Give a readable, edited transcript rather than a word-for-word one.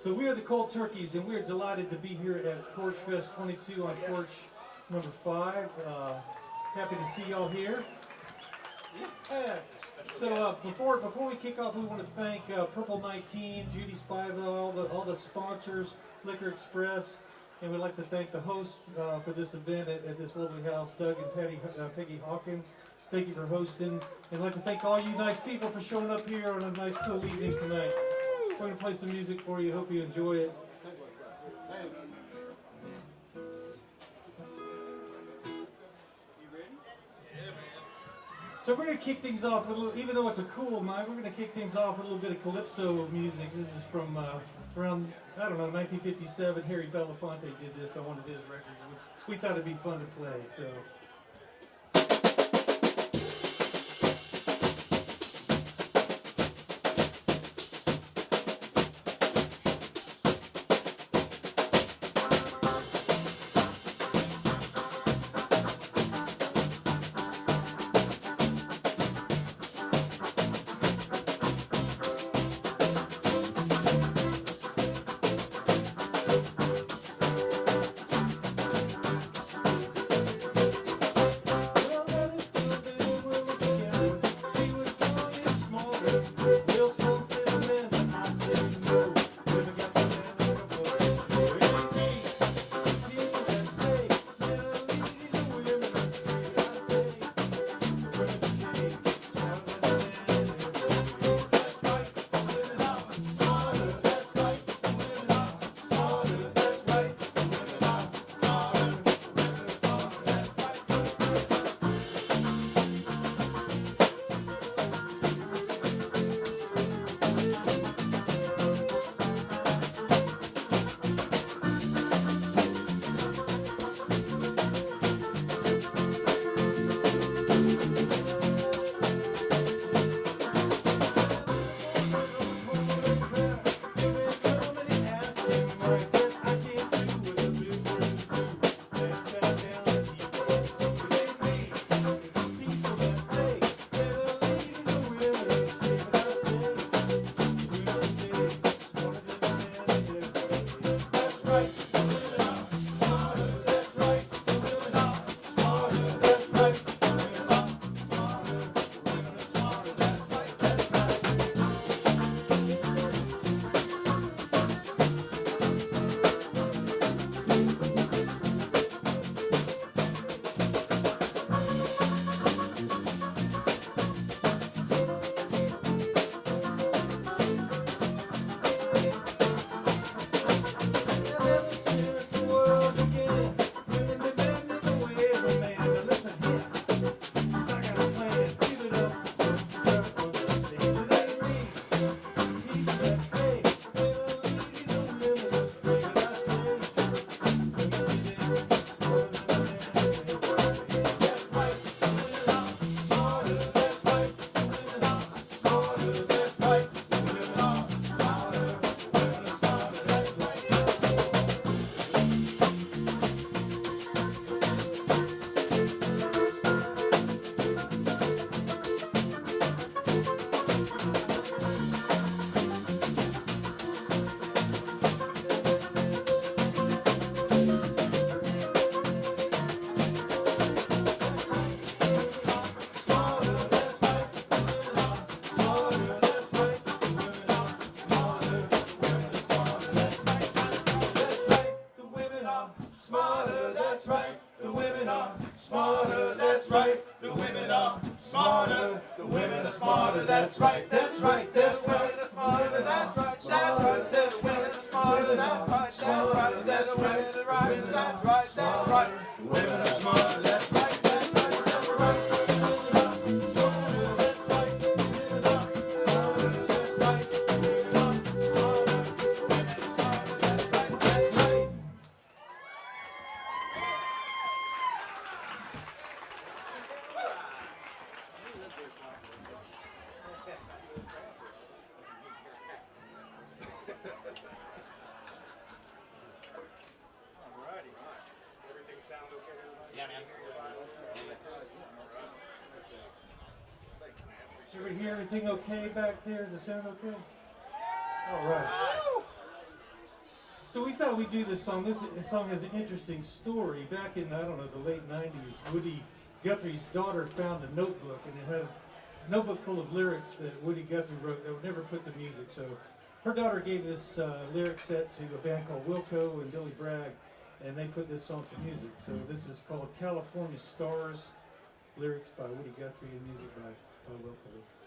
So we are the Cold Turkeys, and we are delighted to be here at PorchFest 22 on porch number 5. Happy to see y'all here. Yeah. So before we kick off, we want to thank Purple 19, Judy Spivell, all the sponsors, Liquor Express, and we'd like to thank the hosts for this event at this lovely house, Doug and Peggy Hawkins. Thank you for hosting, and I'd like to thank all you nice people for showing up here on a nice cool evening tonight. We're going to play some music for you. Hope you enjoy it. So we're going to kick things off with a little, even though it's a cool night, we're going to kick things off with a little bit of calypso music. This is from around, I don't know, 1957. Harry Belafonte did this on one of his records. We thought it'd be fun to play, so. Everybody hear everything okay back there? Does it sound okay? All right. So we thought we'd do this song. This song has an interesting story. Back in, I don't know, the late 90s, Woody Guthrie's daughter found a notebook, and it had a notebook full of lyrics that Woody Guthrie wrote that would never put to music. So her daughter gave this lyric set to a band called Wilco and Billy Bragg, and they put this song to music. So this is called California Stars, lyrics by Woody Guthrie and music by Wilco.